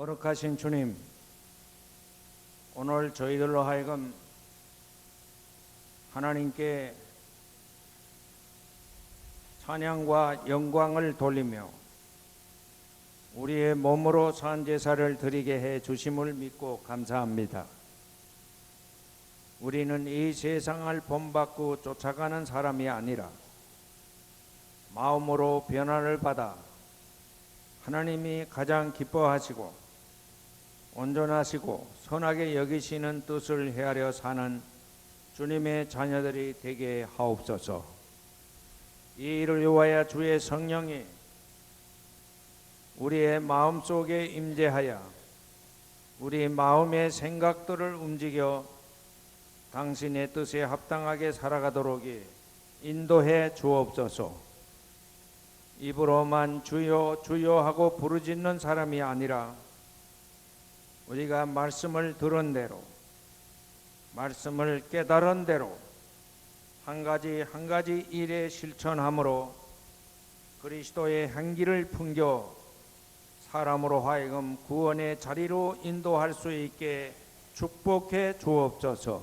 거룩하신 주님, 오늘 저희들로 하여금 하나님께 찬양과 영광을 돌리며 우리의 몸으로 산제사를 드리게 해 주심을 믿고 감사합니다. 우리는 이 세상을 본받고 쫓아가는 사람이 아니라 마음으로 변화를 받아 하나님이 가장 기뻐하시고 온전하시고 선하게 여기시는 뜻을 헤아려 사는 주님의 자녀들이 되게 하옵소서. 이 일을 위하여 주의 성령이 우리의 마음속에 임재하여 우리 마음의 생각들을 움직여 당신의 뜻에 합당하게 살아가도록 인도해 주옵소서. 입으로만 주여 주여 하고 부르짖는 사람이 아니라 우리가 말씀을 들은 대로, 말씀을 깨달은 대로 한 가지 한 가지 일에 실천함으로 그리스도의 향기를 풍겨 사람으로 하여금 구원의 자리로 인도할 수 있게 축복해 주옵소서.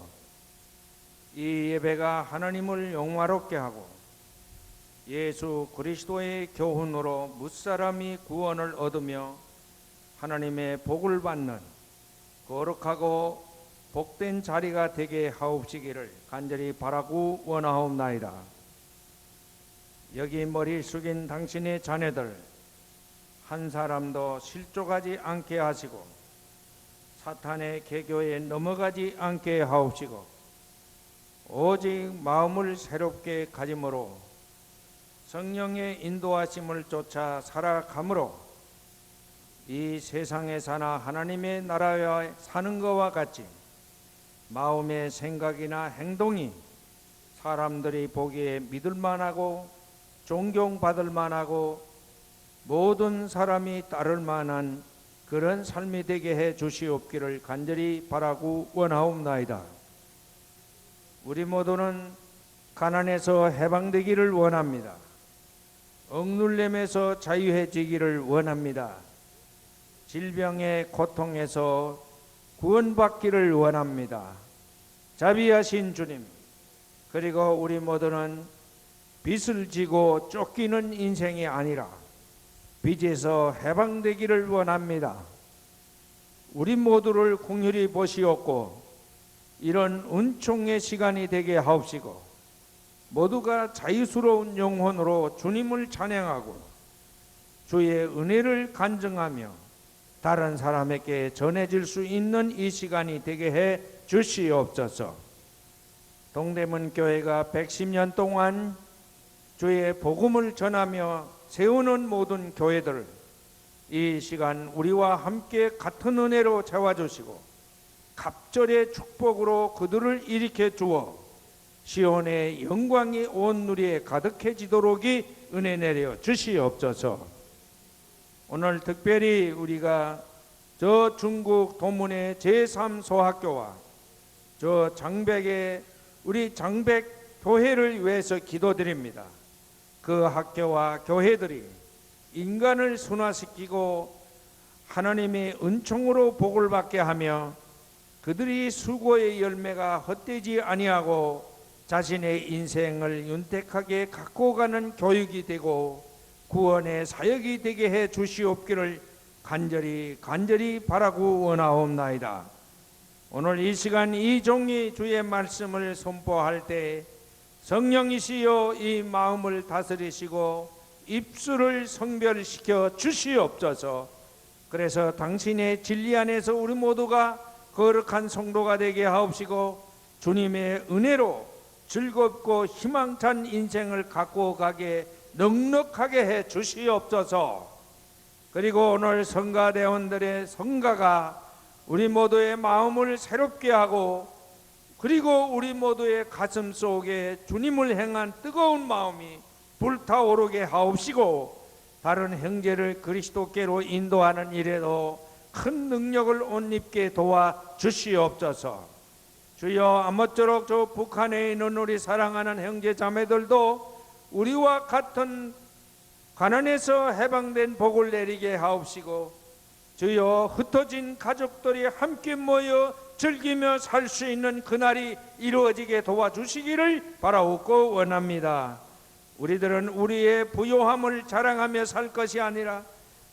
이 예배가 하나님을 영화롭게 하고 예수 그리스도의 교훈으로 무사람이 구원을 얻으며 하나님의 복을 받는 거룩하고 복된 자리가 되게 하옵시기를 간절히 바라고 원하옵나이다. 여기 머리 숙인 당신의 자녀들 한 사람도 실족하지 않게 하시고 사탄의 계교에 넘어가지 않게 하옵시고 오직 마음을 새롭게 가짐으로 성령의 인도하심을 쫓아 살아감으로 이 세상에 사나 하나님의 나라에 사는 것과 같이 마음의 생각이나 행동이 사람들이 보기에 믿을만하고 존경받을만하고 모든 사람이 따를만한 그런 삶이 되게 해 주시옵기를 간절히 바라고 원하옵나이다. 우리 모두는 가난에서 해방되기를 원합니다. 억눌림에서 자유해지기를 원합니다. 질병의 고통에서 구원받기를 원합니다. 자비하신 주님, 그리고 우리 모두는 빚을 지고 쫓기는 인생이 아니라 빚에서 해방되기를 원합니다. 우리 모두를 긍휼히 보시옵고 이런 은총의 시간이 되게 하옵시고 모두가 자유스러운 영혼으로 주님을 찬양하고 주의 은혜를 간증하며 다른 사람에게 전해질 수 있는 이 시간이 되게 해 주시옵소서. 동대문 교회가 110년 동안 주의 복음을 전하며 세우는 모든 교회들 이 시간 우리와 함께 같은 은혜로 채워주시고 갑절의 축복으로 그들을 일으켜 주어 시온의 영광이 온 누리에 가득해지도록이 은혜 내려 주시옵소서. 오늘 특별히 우리가 저 중국 도문의 제3소학교와 저 장백의 우리 장백 교회를 위해서 기도드립니다. 그 학교와 교회들이 인간을 순화시키고 하나님의 은총으로 복을 받게 하며 그들이 수고의 열매가 헛되지 아니하고 자신의 인생을 윤택하게 갖고 가는 교육이 되고 구원의 사역이 되게 해 주시옵기를 간절히 바라고 원하옵나이다. 오늘 이 시간 이 종이 주의 말씀을 선포할 때 성령이시여 이 마음을 다스리시고 입술을 성별시켜 주시옵소서. 그래서 당신의 진리 안에서 우리 모두가 거룩한 성도가 되게 하옵시고 주님의 은혜로 즐겁고 희망찬 인생을 갖고 가게 넉넉하게 해 주시옵소서. 그리고 오늘 성가대원들의 성가가 우리 모두의 마음을 새롭게 하고 그리고 우리 모두의 가슴 속에 주님을 향한 뜨거운 마음이 불타오르게 하옵시고 다른 형제를 그리스도께로 인도하는 일에도 큰 능력을 옷 입게 도와 주시옵소서. 주여, 아무쪼록 저 북한에 있는 우리 사랑하는 형제 자매들도 우리와 같은 가난에서 해방된 복을 내리게 하옵시고, 주여, 흩어진 가족들이 함께 모여 즐기며 살 수 있는 그날이 이루어지게 도와주시기를 바라옵고 원합니다. 우리들은 우리의 부요함을 자랑하며 살 것이 아니라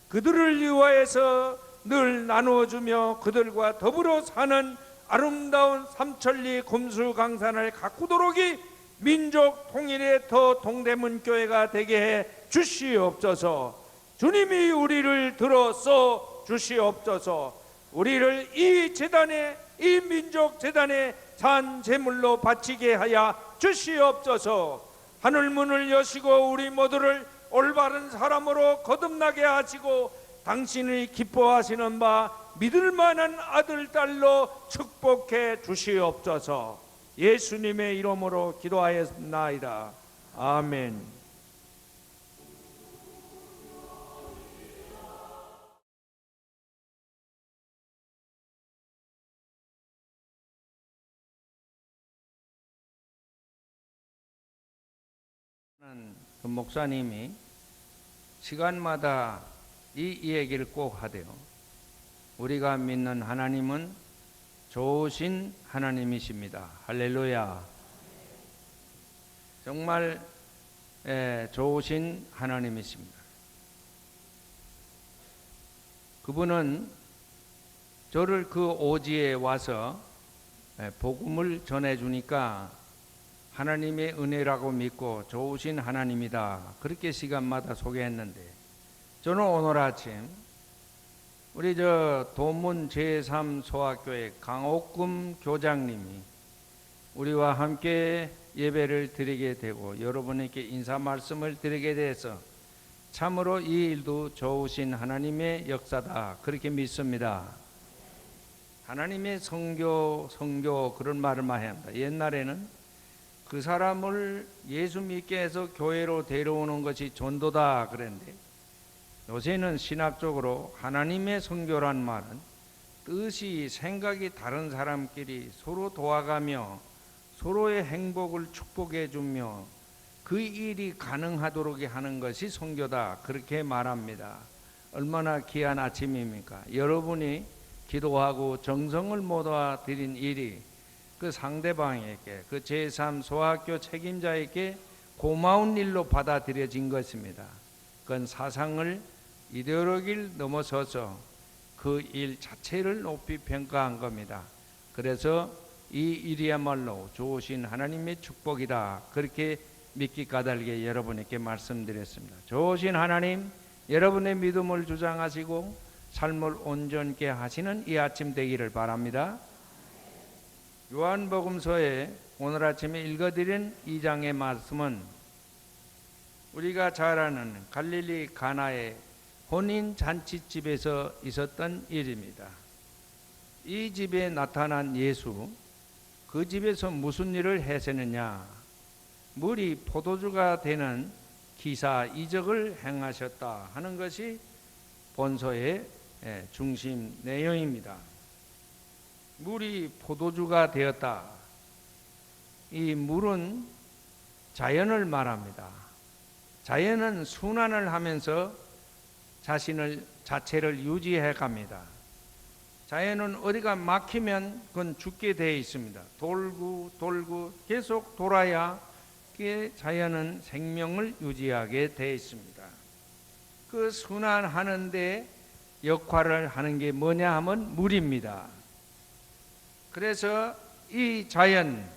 그들을 위하여서 늘 나누어주며 그들과 더불어 사는 아름다운 삼천리 금수강산을 가꾸도록이 민족 통일의 더 동대문 교회가 되게 해 주시옵소서. 주님이 우리를 들어서 주시옵소서. 우리를 이 재단에, 이 민족 재단에 산 제물로 바치게 하여 주시옵소서. 하늘 문을 여시고 우리 모두를 올바른 사람으로 거듭나게 하시고 당신이 기뻐하시는 바 믿을 만한 아들, 딸로 축복해 주시옵소서. 예수님의 이름으로 기도하였나이다. 아멘. 그 목사님이 시간마다 이 얘기를 꼭 하대요. 우리가 믿는 하나님은 좋으신 하나님이십니다. 할렐루야. 정말 좋으신 하나님이십니다. 그분은 저를 그 오지에 와서 복음을 전해주니까 하나님의 은혜라고 믿고 좋으신 하나님이다, 그렇게 시간마다 소개했는데, 저는 오늘 아침 우리 도문 제3소학교의 강옥금 교장님이 우리와 함께 예배를 드리게 되고 여러분에게 인사 말씀을 드리게 돼서 참으로 이 일도 좋으신 하나님의 역사다, 그렇게 믿습니다. 하나님의 성교 그런 말을 많이 합니다. 옛날에는 그 사람을 예수 믿게 해서 교회로 데려오는 것이 전도다 그랬는데, 요새는 신학적으로 하나님의 선교란 말은 뜻이, 생각이 다른 사람끼리 서로 도와가며 서로의 행복을 축복해 주며 그 일이 가능하도록 하는 것이 선교다, 그렇게 말합니다. 얼마나 귀한 아침입니까? 여러분이 기도하고 정성을 모아 드린 일이 그 상대방에게, 그 제3소학교 책임자에게 고마운 일로 받아들여진 것입니다. 그건 사상을, 이데올로기를 넘어서서 그 일 자체를 높이 평가한 겁니다. 그래서 이 일이야말로 좋으신 하나님의 축복이다, 그렇게 믿기 까닭에 여러분에게 말씀드렸습니다. 좋으신 하나님, 여러분의 믿음을 주장하시고 삶을 온전케 하시는 이 아침 되기를 바랍니다. 요한복음서에 오늘 아침에 읽어드린 2장의 말씀은 우리가 잘 아는 갈릴리 가나의 혼인 잔치집에서 있었던 일입니다. 이 집에 나타난 예수, 그 집에서 무슨 일을 하셨느냐? 물이 포도주가 되는 기사 이적을 행하셨다 하는 것이 본서의 중심 내용입니다. 물이 포도주가 되었다. 이 물은 자연을 말합니다. 자연은 순환을 하면서 자체를 유지해 갑니다. 자연은 어디가 막히면 그건 죽게 되어 있습니다. 돌고 계속 돌아야 자연은 생명을 유지하게 되어 있습니다. 그 순환하는 데 역할을 하는 게 뭐냐 하면 물입니다. 그래서 이 자연,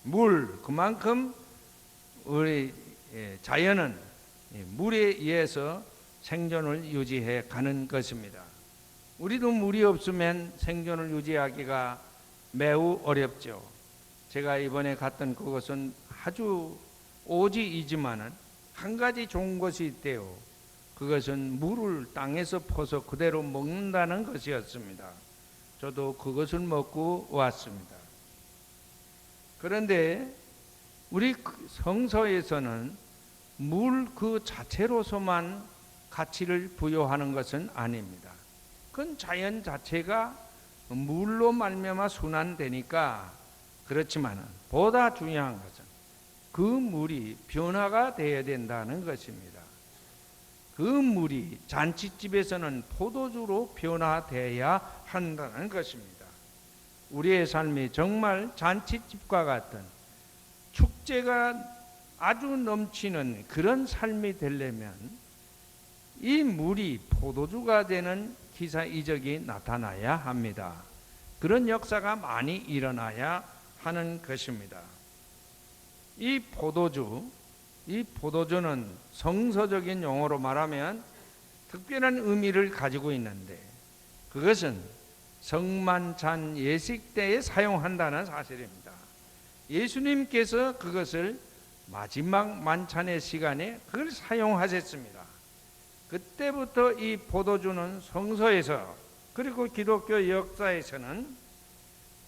물, 그만큼 우리 자연은 물에 의해서 생존을 유지해 가는 것입니다. 우리도 물이 없으면 생존을 유지하기가 매우 어렵죠. 제가 이번에 갔던 그것은 아주 오지이지만은 한 가지 좋은 것이 있대요. 그것은 물을 땅에서 퍼서 그대로 먹는다는 것이었습니다. 저도 그것을 먹고 왔습니다. 그런데 우리 성서에서는 물 그 자체로서만 가치를 부여하는 것은 아닙니다. 그건 자연 자체가 물로 말미암아 순환되니까 그렇지만 보다 중요한 것은 그 물이 변화가 되어야 된다는 것입니다. 그 물이 잔치집에서는 포도주로 변화되어야 한다는 것입니다. 우리의 삶이 정말 잔치집과 같은 축제가 아주 넘치는 그런 삶이 되려면 이 물이 포도주가 되는 기사 이적이 나타나야 합니다. 그런 역사가 많이 일어나야 하는 것입니다. 이 포도주는 성서적인 용어로 말하면 특별한 의미를 가지고 있는데 그것은 성만찬 예식 때에 사용한다는 사실입니다. 예수님께서 그것을 마지막 만찬의 시간에 그걸 사용하셨습니다. 그때부터 이 포도주는 성서에서 그리고 기독교 역사에서는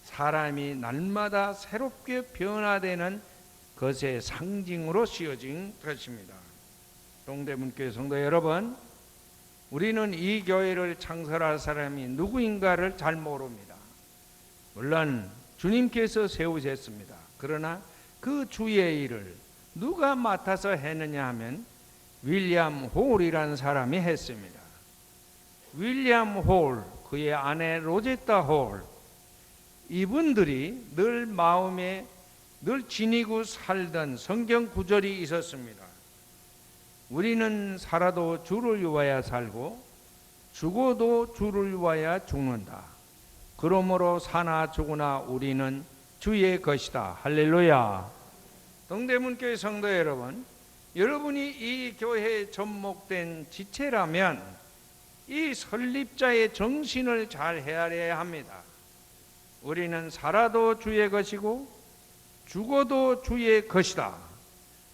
사람이 날마다 새롭게 변화되는 것의 상징으로 씌워진 것입니다. 동대문교회 성도 여러분, 우리는 이 교회를 창설할 사람이 누구인가를 잘 모릅니다. 물론 주님께서 세우셨습니다. 그러나 그 주의 일을 누가 맡아서 했느냐 하면 윌리엄 홀이라는 사람이 했습니다. 윌리엄 홀, 그의 아내 로제타 홀, 이분들이 늘 마음에 늘 지니고 살던 성경 구절이 있었습니다. 우리는 살아도 주를 위하여 살고 죽어도 주를 위하여 죽는다. 그러므로 사나 죽으나 우리는 주의 것이다. 할렐루야. 동대문교회 성도 여러분, 여러분이 이 교회에 접목된 지체라면 이 설립자의 정신을 잘 헤아려야 합니다. 우리는 살아도 주의 것이고 죽어도 주의 것이다.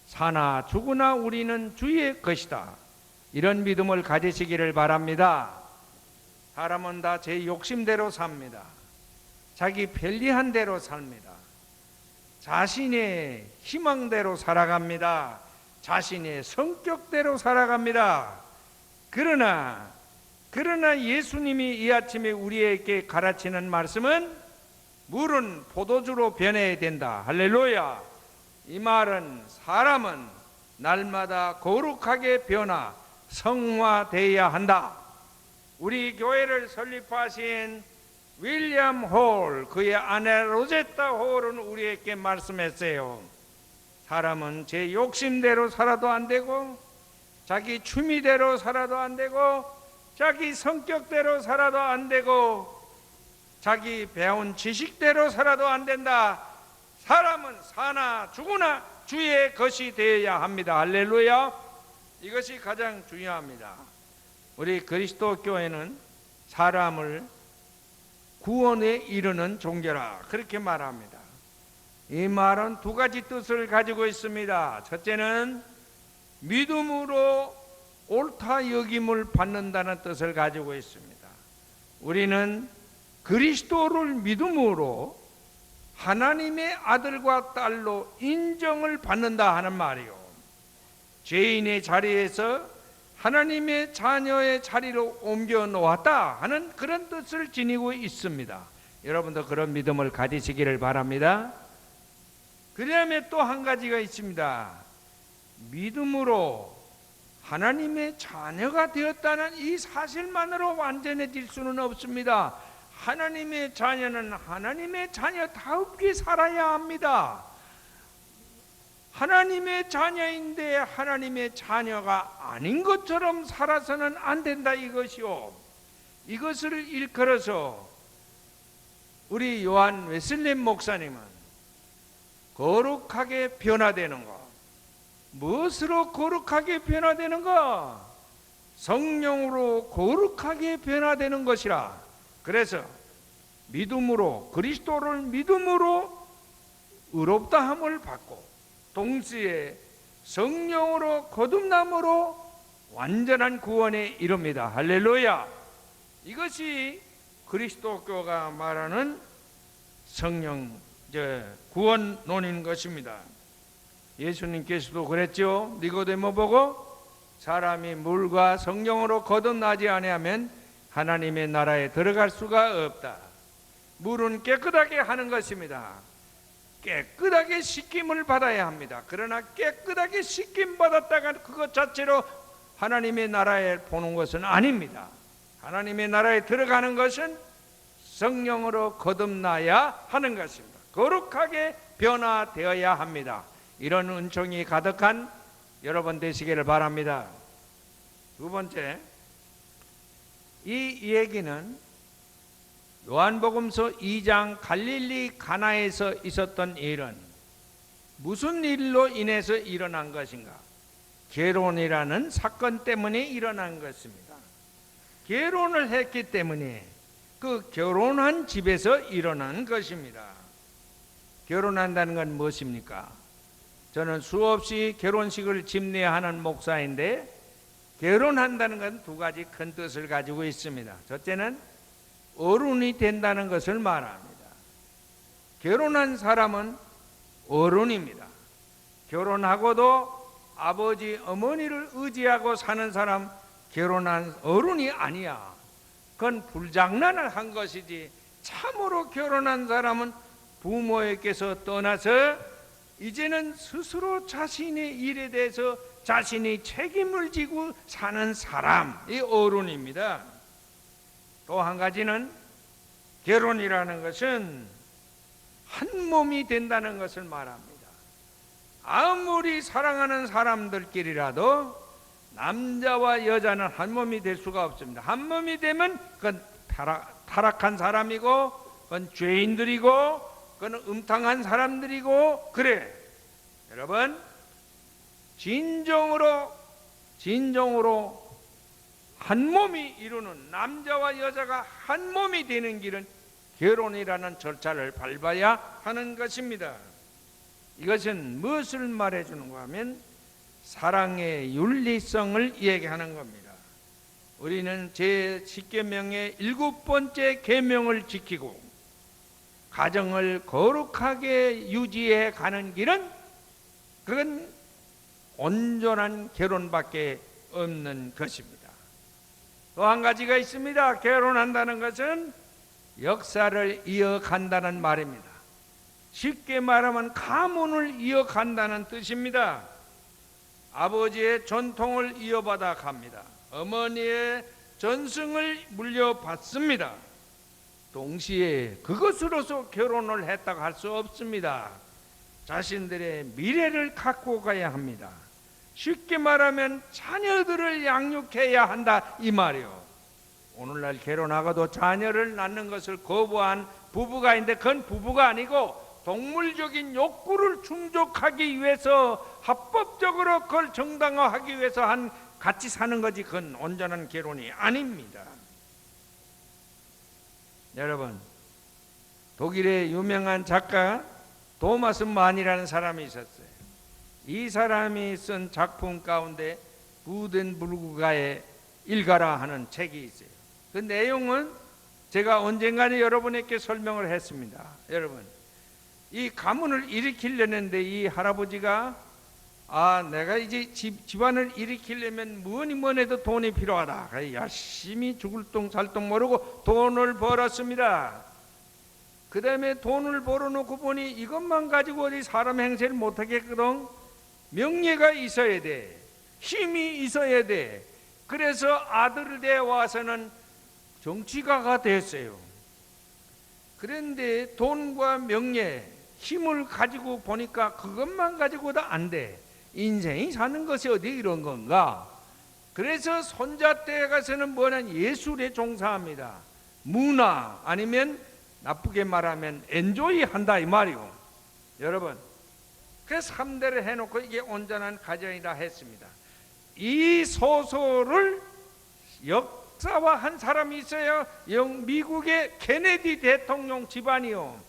사나 죽으나 우리는 주의 것이다. 이런 믿음을 가지시기를 바랍니다. 사람은 다 제 욕심대로 삽니다. 자기 편리한 대로 삽니다. 자신의 희망대로 살아갑니다. 자신의 성격대로 살아갑니다. 그러나 예수님이 이 아침에 우리에게 가르치는 말씀은 물은 포도주로 변해야 된다. 할렐루야. 이 말은 사람은 날마다 거룩하게 변화 성화되어야 한다. 우리 교회를 설립하신 윌리엄 홀, 그의 아내 로제타 홀은 우리에게 말씀했어요. 사람은 제 욕심대로 살아도 안 되고 자기 취미대로 살아도 안 되고 자기 성격대로 살아도 안 되고 자기 배운 지식대로 살아도 안 된다. 사람은 사나 죽으나 주의 것이 되어야 합니다. 할렐루야. 이것이 가장 중요합니다. 우리 그리스도 교회는 사람을 구원에 이르는 종교라 그렇게 말합니다. 이 말은 두 가지 뜻을 가지고 있습니다. 첫째는 믿음으로 옳다 여김을 받는다는 뜻을 가지고 있습니다. 우리는 그리스도를 믿음으로 하나님의 아들과 딸로 인정을 받는다 하는 말이요. 죄인의 자리에서 하나님의 자녀의 자리로 옮겨 놓았다 하는 그런 뜻을 지니고 있습니다. 여러분도 그런 믿음을 가지시기를 바랍니다. 그 다음에 또 한 가지가 있습니다. 믿음으로 하나님의 자녀가 되었다는 이 사실만으로 완전해질 수는 없습니다. 하나님의 자녀는 하나님의 자녀다우게 살아야 합니다. 하나님의 자녀인데 하나님의 자녀가 아닌 것처럼 살아서는 안 된다 이것이요. 이것을 일컬어서 우리 요한 웨슬리 목사님은 거룩하게 변화되는 것. 무엇으로 거룩하게 변화되는 것? 성령으로 거룩하게 변화되는 것이라. 그래서 믿음으로, 그리스도를 믿음으로 의롭다함을 받고 동시에 성령으로 거듭남으로 완전한 구원에 이릅니다. 할렐루야. 이것이 그리스도교가 말하는 성령 구원론인 것입니다. 예수님께서도 그랬죠. 니고데모 보고 사람이 물과 성령으로 거듭나지 아니하면 하나님의 나라에 들어갈 수가 없다. 물은 깨끗하게 하는 것입니다. 깨끗하게 씻김을 받아야 합니다. 그러나 깨끗하게 씻김 받았다가 그것 자체로 하나님의 나라에 보는 것은 아닙니다. 하나님의 나라에 들어가는 것은 성령으로 거듭나야 하는 것입니다. 거룩하게 변화되어야 합니다. 이런 은총이 가득한 여러분 되시기를 바랍니다. 두 번째, 이 얘기는 요한복음서 2장 갈릴리 가나에서 있었던 일은 무슨 일로 인해서 일어난 것인가? 결혼이라는 사건 때문에 일어난 것입니다. 결혼을 했기 때문에 그 결혼한 집에서 일어난 것입니다. 결혼한다는 건 무엇입니까? 저는 수없이 결혼식을 집례하는 목사인데 결혼한다는 건 두 가지 큰 뜻을 가지고 있습니다. 첫째는 어른이 된다는 것을 말합니다. 결혼한 사람은 어른입니다. 결혼하고도 아버지, 어머니를 의지하고 사는 사람 결혼한 어른이 아니야. 그건 불장난을 한 것이지 참으로 결혼한 사람은 부모에게서 떠나서 이제는 스스로 자신의 일에 대해서 자신이 책임을 지고 사는 사람이 어른입니다. 또 한 가지는 결혼이라는 것은 한 몸이 된다는 것을 말합니다. 아무리 사랑하는 사람들끼리라도 남자와 여자는 한 몸이 될 수가 없습니다. 한 몸이 되면 그건 타락한 사람이고 그건 죄인들이고 그건 음탕한 사람들이고 그래. 여러분, 진정으로 한 몸이 이루는 남자와 여자가 한 몸이 되는 길은 결혼이라는 절차를 밟아야 하는 것입니다. 이것은 무엇을 말해주는가 하면 사랑의 윤리성을 얘기하는 겁니다. 우리는 제10계명의 7번째 계명을 지키고 가정을 거룩하게 유지해 가는 길은 그건 온전한 결혼밖에 없는 것입니다. 또 한 가지가 있습니다. 결혼한다는 것은 역사를 이어간다는 말입니다. 쉽게 말하면 가문을 이어간다는 뜻입니다. 아버지의 전통을 이어받아 갑니다. 어머니의 전승을 물려받습니다. 동시에 그것으로서 결혼을 했다고 할 수 없습니다. 자신들의 미래를 갖고 가야 합니다. 쉽게 말하면 자녀들을 양육해야 한다 이 말이요. 오늘날 결혼하고도 자녀를 낳는 것을 거부한 부부가 있는데 그건 부부가 아니고 동물적인 욕구를 충족하기 위해서 합법적으로 그걸 정당화하기 위해서 같이 사는 거지 그건 온전한 결혼이 아닙니다. 여러분, 독일의 유명한 작가 도마스 만이라는 사람이 있었어요. 이 사람이 쓴 작품 가운데 부덴부르크가의 일가라 하는 책이 있어요. 그 내용은 제가 언젠가는 여러분에게 설명을 했습니다. 여러분, 이 가문을 일으키려는데 이 할아버지가 내가 이제 집안을 일으키려면 뭐니 해도 돈이 필요하다. 열심히 죽을 똥 살 똥 모르고 돈을 벌었습니다. 그 다음에 돈을 벌어놓고 보니 이것만 가지고 어디 사람 행세를 못하겠거든. 명예가 있어야 돼. 힘이 있어야 돼. 그래서 아들을 데려와서는 정치가가 됐어요. 그런데 돈과 명예, 힘을 가지고 보니까 그것만 가지고도 안 돼. 인생이 사는 것이 어디 이런 건가? 그래서 손자 때 가서는 뭐냐, 예술에 종사합니다. 문화 아니면 나쁘게 말하면 엔조이 한다 이 말이요. 여러분, 그래서 3대를 해놓고 이게 온전한 가정이라 했습니다. 이 소설을 역사화한 사람이 있어요. 미국의 케네디 대통령 집안이요.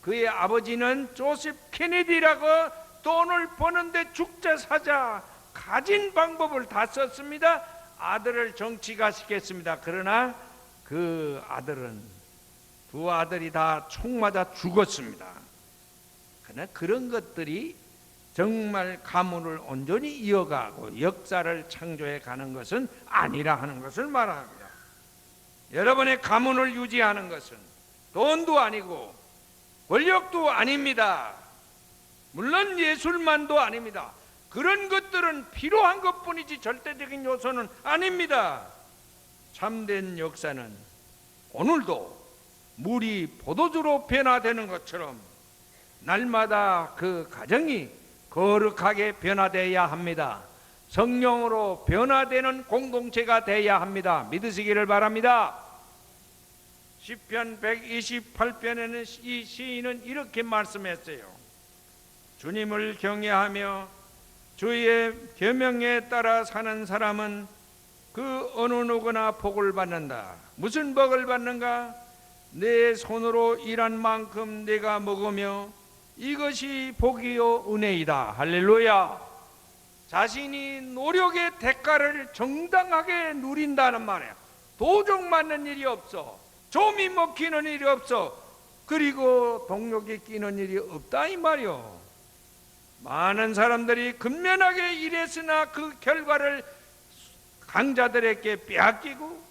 그의 아버지는 조셉 케네디라고 돈을 버는데 죽자 사자 가진 방법을 다 썼습니다. 아들을 정치가 시켰습니다. 그러나 그 아들은 두 아들이 다 총 맞아 죽었습니다. 그러나 그런 것들이 정말 가문을 온전히 이어가고 역사를 창조해 가는 것은 아니라 하는 것을 말합니다. 여러분의 가문을 유지하는 것은 돈도 아니고 권력도 아닙니다. 물론 예술만도 아닙니다. 그런 것들은 필요한 것뿐이지 절대적인 요소는 아닙니다. 참된 역사는 오늘도 물이 포도주로 변화되는 것처럼 날마다 그 가정이 거룩하게 변화되어야 합니다. 성령으로 변화되는 공동체가 되어야 합니다. 믿으시기를 바랍니다. 시편 128편에는 이 시인은 이렇게 말씀했어요. 주님을 경외하며 주의 계명에 따라 사는 사람은 그 어느 누구나 복을 받는다. 무슨 복을 받는가? 내 손으로 일한 만큼 내가 먹으며 이것이 복이요 은혜이다. 할렐루야. 자신이 노력의 대가를 정당하게 누린다는 말이야. 도적 맞는 일이 없어. 좀이 먹히는 일이 없어. 그리고 동력이 끼는 일이 없다 이 말이요. 많은 사람들이 근면하게 일했으나 그 결과를 강자들에게 빼앗기고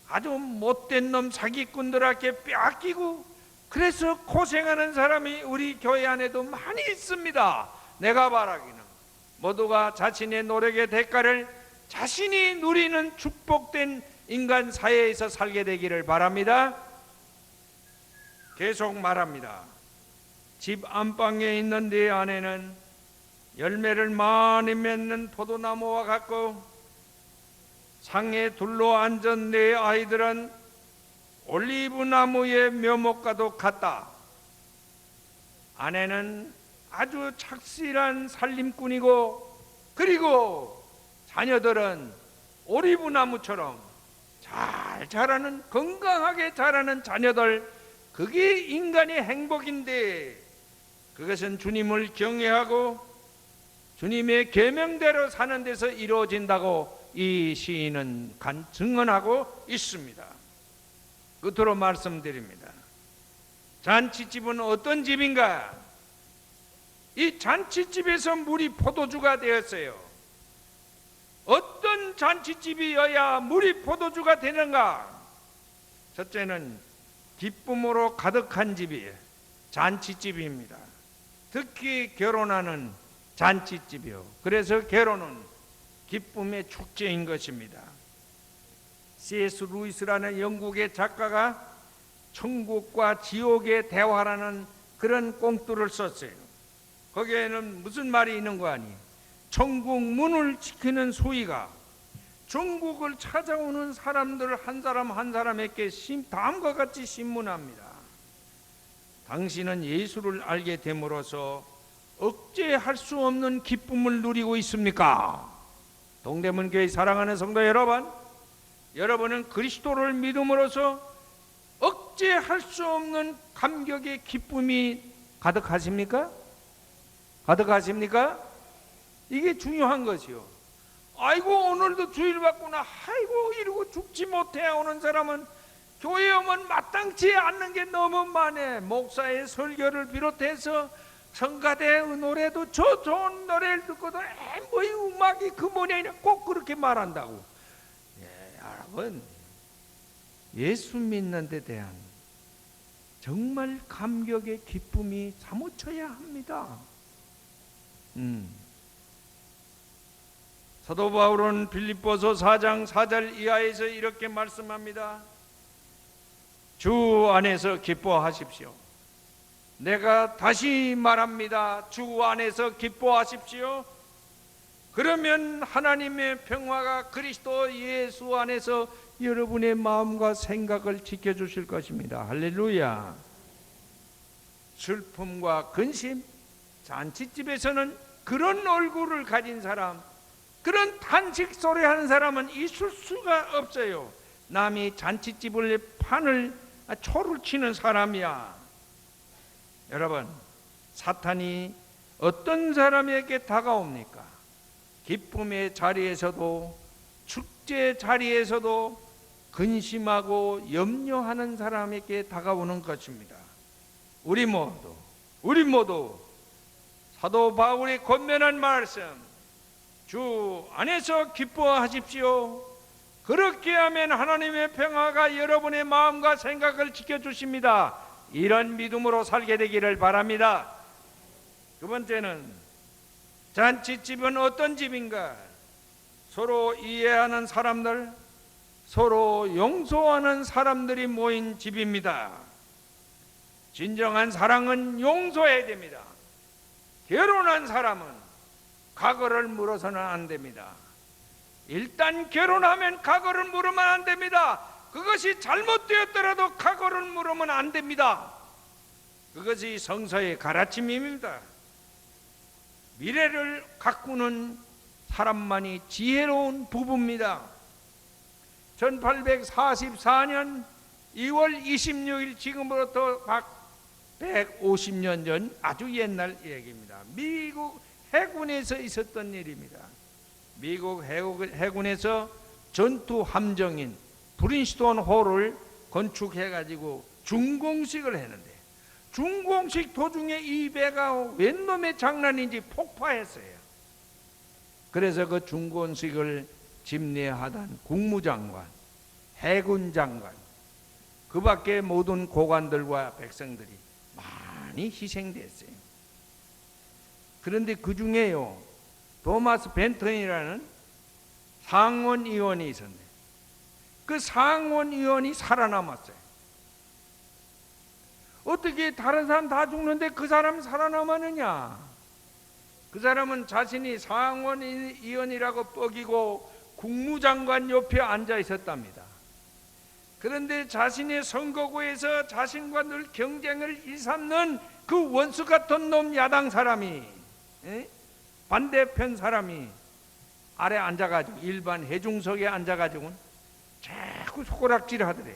아주 못된 놈 사기꾼들에게 빼앗기고 그래서 고생하는 사람이 우리 교회 안에도 많이 있습니다. 내가 바라기는 모두가 자신의 노력의 대가를 자신이 누리는 축복된 인간 사회에서 살게 되기를 바랍니다. 계속 말합니다. 집 안방에 있는 내 아내는 열매를 많이 맺는 포도나무와 같고 상에 둘러앉은 내 아이들은 올리브나무의 묘목과도 같다. 아내는 아주 착실한 살림꾼이고 그리고 자녀들은 올리브나무처럼 잘 자라는 건강하게 자라는 자녀들, 그게 인간의 행복인데 그것은 주님을 경외하고 주님의 계명대로 사는 데서 이루어진다고 이 시인은 증언하고 있습니다. 끝으로 말씀드립니다. 잔치집은 어떤 집인가? 이 잔치집에서 물이 포도주가 되었어요. 어떤 잔치집이어야 물이 포도주가 되는가? 첫째는 기쁨으로 가득한 집이 잔치집입니다. 특히 결혼하는 잔치집이요. 그래서 결혼은 기쁨의 축제인 것입니다. C.S. 루이스라는 영국의 작가가 천국과 지옥의 대화라는 그런 꽁투를 썼어요. 거기에는 무슨 말이 있는 거 아니? 천국 문을 지키는 소위가 천국을 찾아오는 사람들 한 사람 한 사람에게 다음과 같이 신문합니다. 당신은 예수를 알게 됨으로써 억제할 수 없는 기쁨을 누리고 있습니까? 동대문교회 사랑하는 성도 여러분, 여러분은 그리스도를 믿음으로써 억제할 수 없는 감격의 기쁨이 가득하십니까? 가득하십니까? 이게 중요한 것이요. 아이고 오늘도 주일 받구나, 아이고 이러고 죽지 못해 오는 사람은 교회 오면 마땅치 않는 게 너무 많아. 목사의 설교를 비롯해서 성가대의 노래도 저 좋은 노래를 듣고도 뭐 이 음악이 그 뭐냐 꼭 그렇게 말한다고. 여러분, 예수 믿는 데 대한 정말 감격의 기쁨이 사무쳐야 합니다. 사도 바울은 빌립보서 4장 4절 이하에서 이렇게 말씀합니다. 주 안에서 기뻐하십시오. 내가 다시 말합니다. 주 안에서 기뻐하십시오. 그러면 하나님의 평화가 그리스도 예수 안에서 여러분의 마음과 생각을 지켜주실 것입니다. 할렐루야. 슬픔과 근심, 잔치집에서는 그런 얼굴을 가진 사람, 그런 탄식 소리 하는 사람은 있을 수가 없어요. 남이 잔치집을 초를 치는 사람이야. 여러분, 사탄이 어떤 사람에게 다가옵니까? 기쁨의 자리에서도 축제 자리에서도 근심하고 염려하는 사람에게 다가오는 것입니다. 우리 모두 사도 바울이 권면한 말씀, 주 안에서 기뻐하십시오. 그렇게 하면 하나님의 평화가 여러분의 마음과 생각을 지켜주십니다. 이런 믿음으로 살게 되기를 바랍니다. 두 번째는, 잔치집은 어떤 집인가? 서로 이해하는 사람들, 서로 용서하는 사람들이 모인 집입니다. 진정한 사랑은 용서해야 됩니다. 결혼한 사람은 과거를 물어서는 안 됩니다. 일단 결혼하면 과거를 물으면 안 됩니다. 그것이 잘못되었더라도 과거를 물으면 안 됩니다. 그것이 성서의 가르침입니다. 미래를 가꾸는 사람만이 지혜로운 부부입니다. 1844년 2월 26일, 지금으로부터 150년 전 아주 옛날 얘기입니다. 미국 해군에서 있었던 일입니다. 미국 해군에서 전투 함정인 브린스톤 홀을 건축해가지고 준공식을 했는데, 준공식 도중에 이 배가 웬 놈의 장난인지 폭파했어요. 그래서 그 준공식을 집례하던 국무장관, 해군장관, 그 밖에 모든 고관들과 백성들이 많이 희생됐어요. 그런데 그 중에요, 토마스 벤턴이라는 상원의원이 있었네. 그 상원의원이 살아남았어요. 어떻게 다른 사람 다 죽는데 그 사람 살아남았느냐? 그 사람은 자신이 상원의원이라고 뻐기고 국무장관 옆에 앉아 있었답니다. 그런데 자신의 선거구에서 자신과 늘 경쟁을 일삼는 그 원수 같은 놈 야당 사람이, 반대편 사람이 아래 앉아가지고, 일반 해중석에 앉아가지고 자꾸 손가락질 하더래.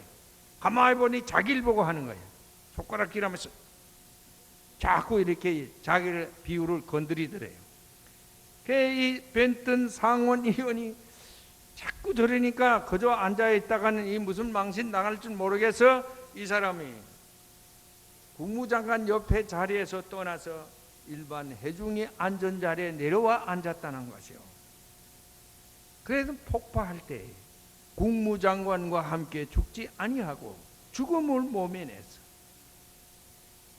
가만히 보니 자기를 보고 하는 거예요. 손가락질 하면서 자꾸 이렇게 자기를 비율을 건드리더래요. 이 벤턴 상원의원이 자꾸 저러니까 그저 앉아있다가는 이 무슨 망신 당할 줄 모르겠어 이 사람이 국무장관 옆에 자리에서 떠나서 일반 해중의 앉은 자리에 내려와 앉았다는 것이요. 그래서 폭파할 때 국무장관과 함께 죽지 아니하고 죽음을 모면했어.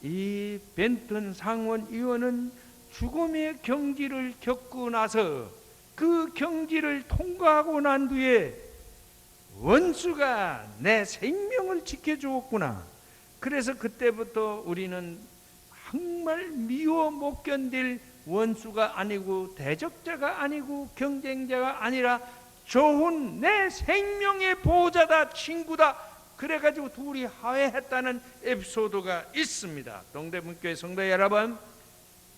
이 벤턴 상원의원은 죽음의 경지를 겪고 나서 그 경지를 통과하고 난 뒤에 원수가 내 생명을 지켜주었구나. 그래서 그때부터 우리는 정말 미워 못 견딜 원수가 아니고 대적자가 아니고 경쟁자가 아니라 좋은 내 생명의 보호자다, 친구다. 그래가지고 둘이 화해했다는 에피소드가 있습니다. 동대문교회 성도 여러분,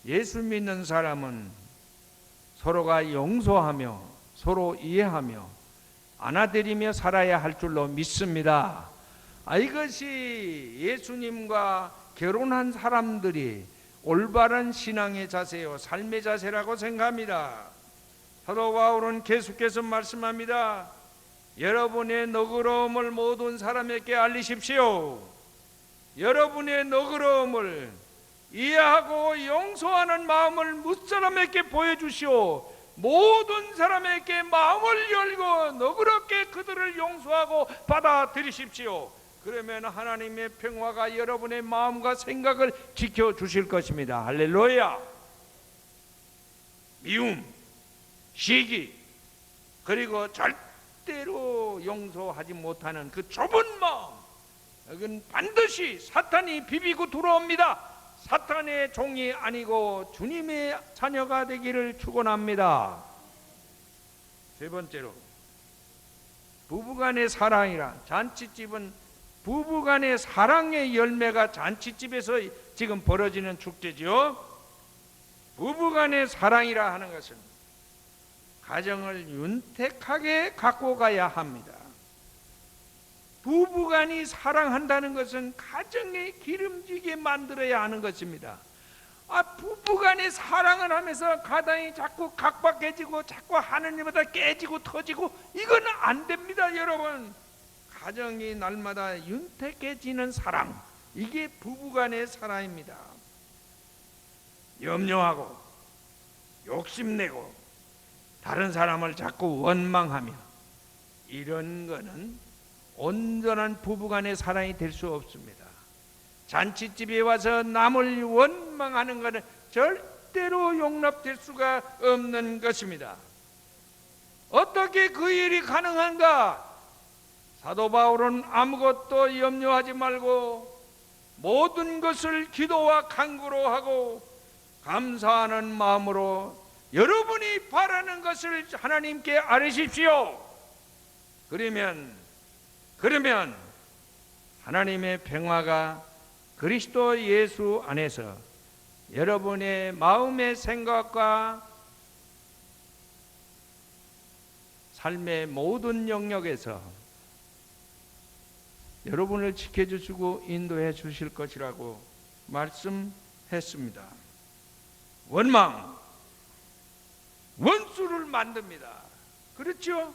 예수 믿는 사람은 서로가 용서하며 서로 이해하며 안아드리며 살아야 할 줄로 믿습니다. 이것이 예수님과 결혼한 사람들이 올바른 신앙의 자세요, 삶의 자세라고 생각합니다. 사도 바울은 계속해서 말씀합니다. 여러분의 너그러움을 모든 사람에게 알리십시오. 여러분의 너그러움을 이해하고 용서하는 마음을 무사람에게 보여주시오. 모든 사람에게 마음을 열고 너그럽게 그들을 용서하고 받아들이십시오. 그러면 하나님의 평화가 여러분의 마음과 생각을 지켜주실 것입니다. 할렐루야. 미움, 시기, 그리고 절대로 용서하지 못하는 그 좁은 마음, 이건 반드시 사탄이 비비고 들어옵니다. 사탄의 종이 아니고 주님의 자녀가 되기를 축원합니다. 세 번째로, 부부간의 사랑이라. 잔치집은 부부간의 사랑의 열매가 잔치집에서 지금 벌어지는 축제지요. 부부간의 사랑이라 하는 것은 가정을 윤택하게 갖고 가야 합니다. 부부간이 사랑한다는 것은 가정에 기름지게 만들어야 하는 것입니다. 부부간에 사랑을 하면서 가정이 자꾸 각박해지고 자꾸 하느님보다 깨지고 터지고 이건 안 됩니다. 여러분, 가정이 날마다 윤택해지는 사랑, 이게 부부간의 사랑입니다. 염려하고 욕심내고 다른 사람을 자꾸 원망하며 이런 거는 온전한 부부간의 사랑이 될 수 없습니다. 잔치집에 와서 남을 원망하는 것은 절대로 용납될 수가 없는 것입니다. 어떻게 그 일이 가능한가? 사도 바울은 아무것도 염려하지 말고 모든 것을 기도와 간구로 하고 감사하는 마음으로 여러분이 바라는 것을 하나님께 아뢰십시오. 그러면 하나님의 평화가 그리스도 예수 안에서 여러분의 마음의 생각과 삶의 모든 영역에서 여러분을 지켜주시고 인도해 주실 것이라고 말씀했습니다. 원망, 원수를 만듭니다. 그렇죠?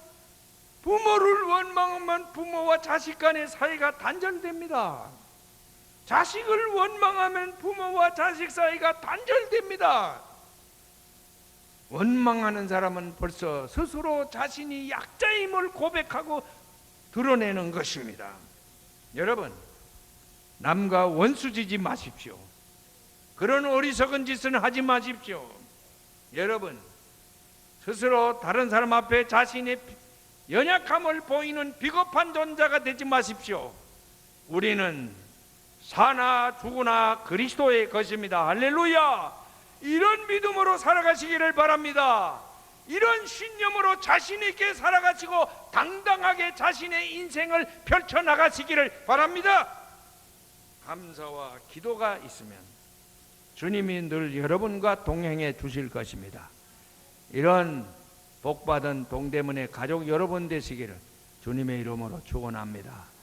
부모를 원망하면 부모와 자식 간의 사이가 단절됩니다. 자식을 원망하면 부모와 자식 사이가 단절됩니다. 원망하는 사람은 벌써 스스로 자신이 약자임을 고백하고 드러내는 것입니다. 여러분, 남과 원수지지 마십시오. 그런 어리석은 짓은 하지 마십시오. 여러분, 스스로 다른 사람 앞에 자신의 연약함을 보이는 비겁한 존재가 되지 마십시오. 우리는 사나 죽으나 그리스도의 것입니다. 할렐루야! 이런 믿음으로 살아가시기를 바랍니다. 이런 신념으로 자신 있게 살아가시고 당당하게 자신의 인생을 펼쳐나가시기를 바랍니다. 감사와 기도가 있으면 주님이 늘 여러분과 동행해 주실 것입니다. 이런 복받은 동대문의 가족 여러분 되시기를 주님의 이름으로 축원합니다.